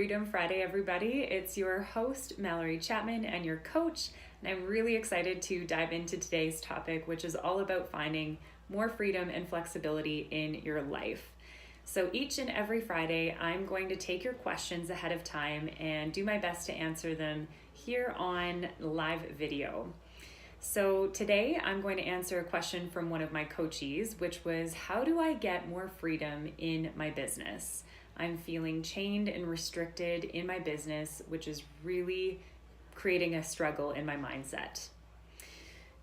Freedom Friday, everybody. It's your host, Mallory Chapman, and your coach, and I'm really excited to dive into today's topic, which is all about finding more freedom and flexibility in your life. So each and every Friday, I'm going to take your questions ahead of time and do my best to answer them here on live video. So today I'm going to answer a question from one of my coachees, which was, how do I get more freedom in my business? I'm feeling chained and restricted in my business, which is really creating a struggle in my mindset.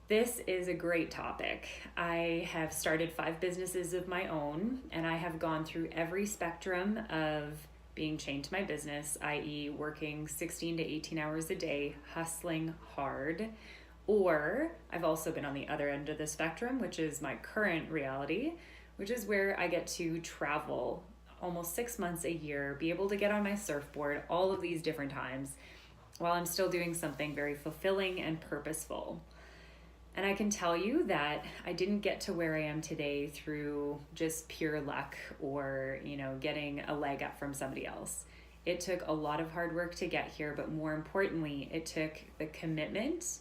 This is a great topic. I have started 5 businesses of my own, and I have gone through every spectrum of being chained to my business, i.e. working 16 to 18 hours a day, hustling hard. Or I've also been on the other end of the spectrum, which is my current reality, which is where I get to travel almost 6 months a year, be able to get on my surfboard all of these different times while I'm still doing something very fulfilling and purposeful. And I can tell you that I didn't get to where I am today through just pure luck or, getting a leg up from somebody else. It took a lot of hard work to get here, but more importantly, it took the commitment.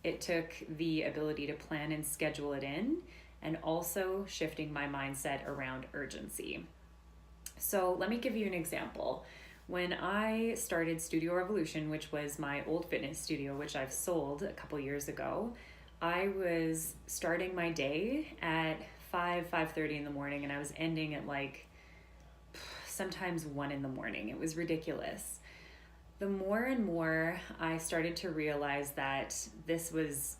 It took the ability to plan and schedule it in, and also shifting my mindset around urgency. So let me give you an example. When I started Studio Revolution, which was my old fitness studio, which I've sold a couple years ago, I was starting my day at 5:30 in the morning, and I was ending at sometimes 1 in the morning. It was ridiculous. The more and more I started to realize that this was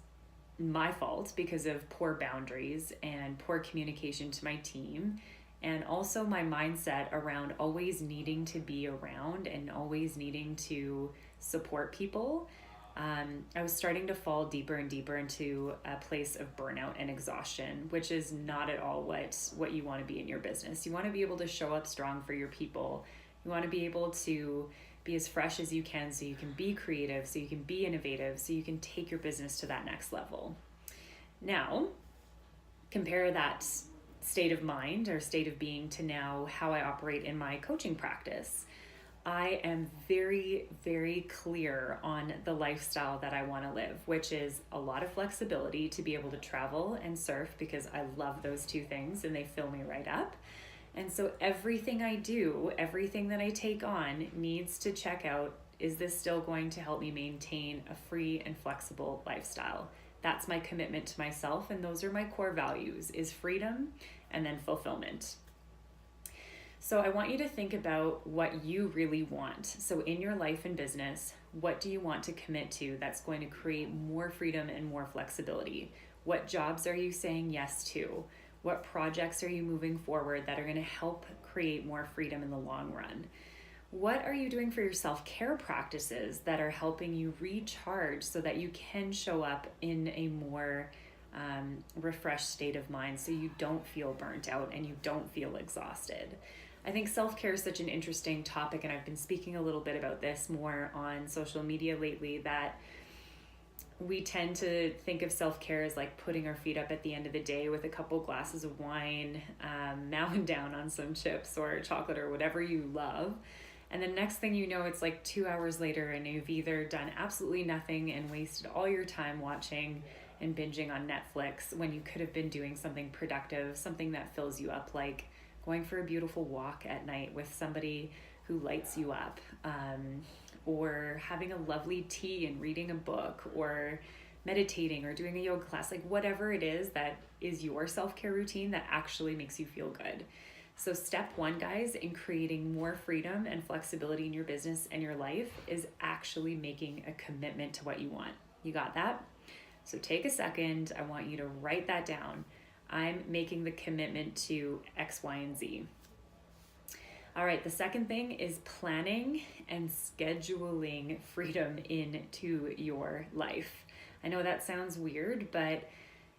my fault because of poor boundaries and poor communication to my team, and also my mindset around always needing to be around and always needing to support people, I was starting to fall deeper and deeper into a place of burnout and exhaustion, which is not at all what you want to be in your business. You want to be able to show up strong for your people. You want to be able to be as fresh as you can so you can be creative, so you can be innovative, so you can take your business to that next level. Now, compare that state of mind or state of being to now how I operate in my coaching practice. I am very, very clear on the lifestyle that I want to live, which is a lot of flexibility to be able to travel and surf because I love those two things and they fill me right up. And so everything I do, everything that I take on needs to check out, is this still going to help me maintain a free and flexible lifestyle? That's my commitment to myself, and those are my core values, is freedom and then fulfillment. So I want you to think about what you really want. So in your life and business, what do you want to commit to that's going to create more freedom and more flexibility? What jobs are you saying yes to? What projects are you moving forward that are going to help create more freedom in the long run? What are you doing for your self-care practices that are helping you recharge so that you can show up in a more refreshed state of mind so you don't feel burnt out and you don't feel exhausted? I think self-care is such an interesting topic, and I've been speaking a little bit about this more on social media lately, that we tend to think of self-care as like putting our feet up at the end of the day with a couple glasses of wine, mowing down on some chips or chocolate or whatever you love. And the next thing you know, it's like 2 hours later and you've either done absolutely nothing and wasted all your time watching and binging on Netflix when you could have been doing something productive, something that fills you up, like going for a beautiful walk at night with somebody who lights you up, or having a lovely tea and reading a book, or meditating or doing a yoga class, like whatever it is that is your self-care routine that actually makes you feel good. So step 1, guys, in creating more freedom and flexibility in your business and your life is actually making a commitment to what you want. You got that? So take a second. I want you to write that down. I'm making the commitment to X, Y, and Z. All right, the second thing is planning and scheduling freedom into your life. I know that sounds weird, but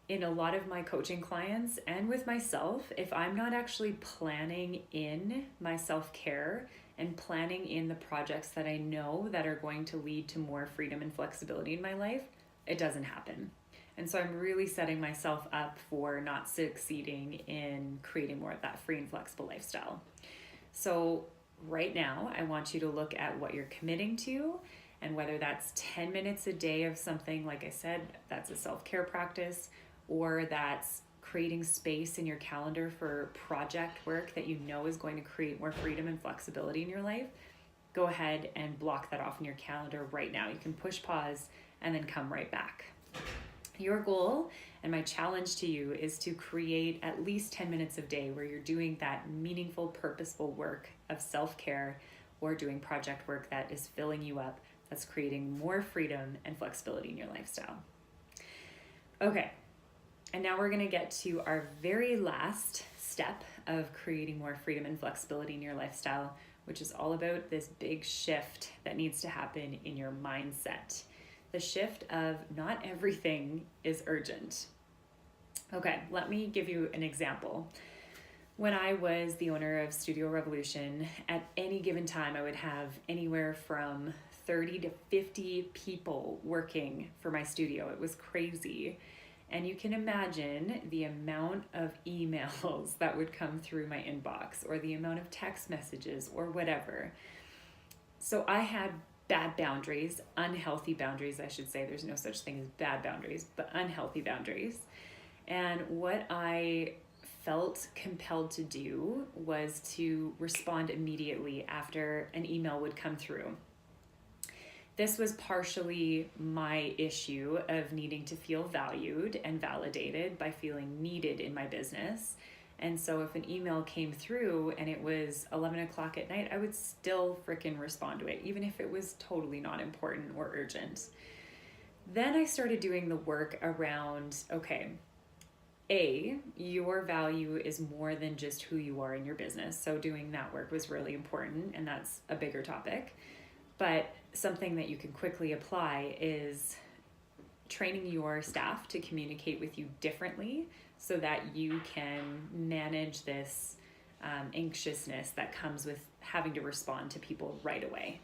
in a lot of my coaching clients and with myself, if I'm not actually planning in my self-care and planning in the projects that I know that are going to lead to more freedom and flexibility in my life, it doesn't happen. And so I'm really setting myself up for not succeeding in creating more of that free and flexible lifestyle. So right now, I want you to look at what you're committing to, and whether that's 10 minutes a day of something, like I said, that's a self-care practice, or that's creating space in your calendar for project work that you know is going to create more freedom and flexibility in your life. Go ahead and block that off in your calendar right now. You can push pause and then come right back. Your goal and my challenge to you is to create at least 10 minutes a day where you're doing that meaningful, purposeful work of self-care or doing project work that is filling you up, that's creating more freedom and flexibility in your lifestyle. Okay, and now we're going to get to our very last step of creating more freedom and flexibility in your lifestyle, which is all about this big shift that needs to happen in your mindset. The shift of not everything is urgent. Okay, let me give you an example. When I was the owner of Studio Revolution, at any given time, I would have anywhere from 30 to 50 people working for my studio. It was crazy. And you can imagine the amount of emails that would come through my inbox, or the amount of text messages or whatever. So I had bad boundaries, unhealthy boundaries, I should say. There's no such thing as bad boundaries, but unhealthy boundaries. And what I felt compelled to do was to respond immediately after an email would come through. This was partially my issue of needing to feel valued and validated by feeling needed in my business. And so if an email came through and it was 11 o'clock at night, I would still frickin' respond to it, even if it was totally not important or urgent. Then I started doing the work around, okay, your value is more than just who you are in your business. So doing that work was really important, and that's a bigger topic. But something that you can quickly apply is training your staff to communicate with you differently so that you can manage this anxiousness that comes with having to respond to people right away.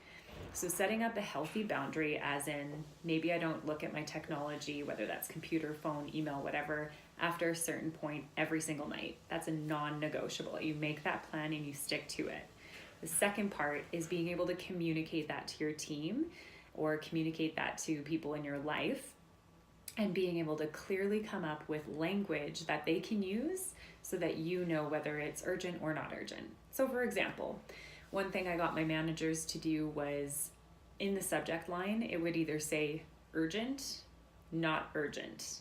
So setting up a healthy boundary, as in maybe I don't look at my technology, whether that's computer, phone, email, whatever, after a certain point every single night. That's a non-negotiable. You make that plan and you stick to it. The second part is being able to communicate that to your team or communicate that to people in your life, and being able to clearly come up with language that they can use so that you know whether it's urgent or not urgent. So for example, one thing I got my managers to do was in the subject line, it would either say urgent, not urgent.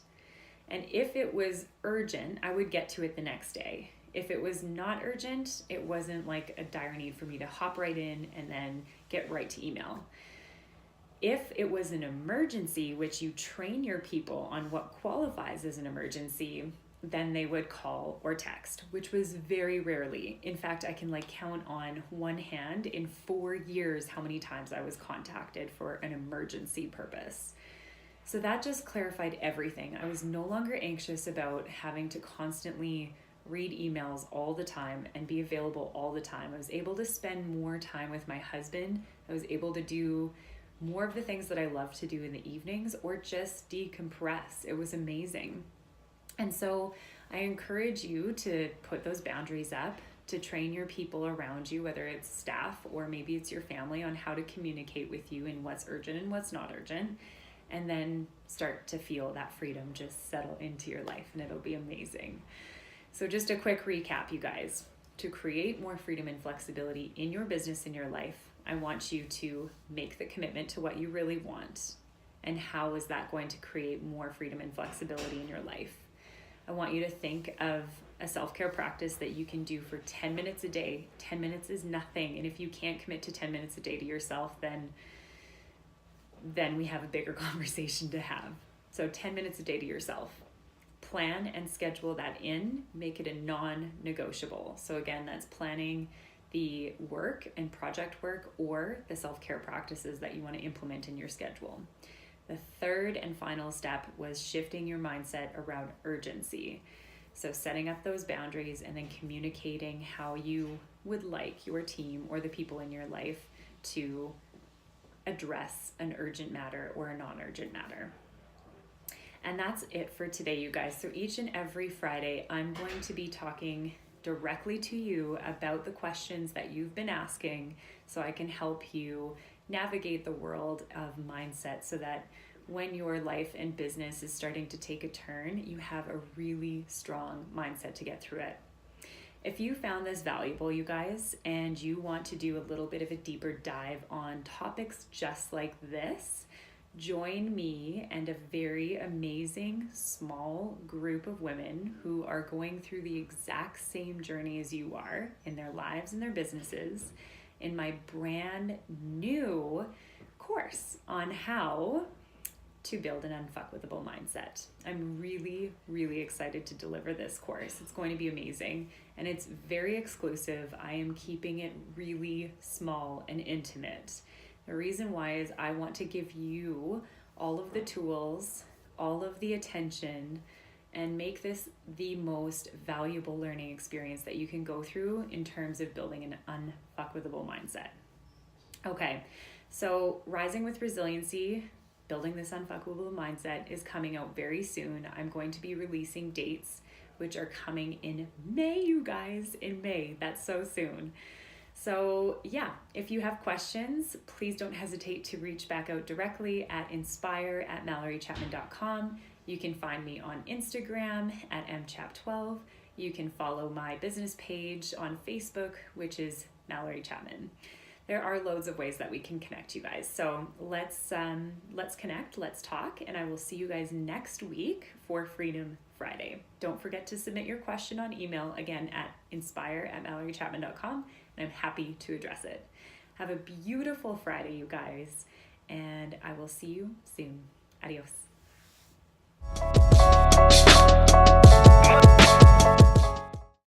And if it was urgent, I would get to it the next day. If it was not urgent, it wasn't like a dire need for me to hop right in and then get right to email. If it was an emergency, which you train your people on what qualifies as an emergency, then they would call or text, which was very rarely. In fact, I can count on one hand in 4 years how many times I was contacted for an emergency purpose. So that just clarified everything. I was no longer anxious about having to constantly read emails all the time and be available all the time. I was able to spend more time with my husband. I was able to do more of the things that I love to do in the evenings, or just decompress. It was amazing. And so I encourage you to put those boundaries up, to train your people around you, whether it's staff or maybe it's your family, on how to communicate with you and what's urgent and what's not urgent, and then start to feel that freedom just settle into your life, and it'll be amazing. So just a quick recap, you guys. To create more freedom and flexibility in your business, in your life, I want you to make the commitment to what you really want. And how is that going to create more freedom and flexibility in your life? I want you to think of a self-care practice that you can do for 10 minutes a day. 10 minutes is nothing. And if you can't commit to 10 minutes a day to yourself, then we have a bigger conversation to have. So 10 minutes a day to yourself. Plan and schedule that in. Make it a non-negotiable. So again, that's planning the work and project work or the self-care practices that you want to implement in your schedule. The third and final step was shifting your mindset around urgency. So setting up those boundaries and then communicating how you would like your team or the people in your life to address an urgent matter or a non-urgent matter. And that's it for today, you guys. So each and every Friday, I'm going to be talking directly to you about the questions that you've been asking so I can help you navigate the world of mindset so that when your life and business is starting to take a turn, you have a really strong mindset to get through it. If you found this valuable, you guys, and you want to do a little bit of a deeper dive on topics just like this, join me and a very amazing small group of women who are going through the exact same journey as you are in their lives and their businesses in my brand new course on how to build an unfuckwithable mindset. I'm really, really excited to deliver this course. It's going to be amazing and it's very exclusive. I am keeping it really small and intimate. The reason why is I want to give you all of the tools, all of the attention, and make this the most valuable learning experience that you can go through in terms of building an unfuckwithable mindset. Okay, so Rising with Resiliency, Building this Unfuckable Mindset is coming out very soon. I'm going to be releasing dates, which are coming in May, you guys, in May. That's so soon. So yeah, if you have questions, please don't hesitate to reach back out directly at inspire@mallorychapman.com. You can find me on Instagram at mchap12. You can follow my business page on Facebook, which is Mallory Chapman. There are loads of ways that we can connect, you guys. So let's connect, let's talk, and I will see you guys next week for Freedom Friday. Don't forget to submit your question on email again at inspire@mallorychapman.com, and I'm happy to address it. Have a beautiful Friday, you guys, and I will see you soon. Adios.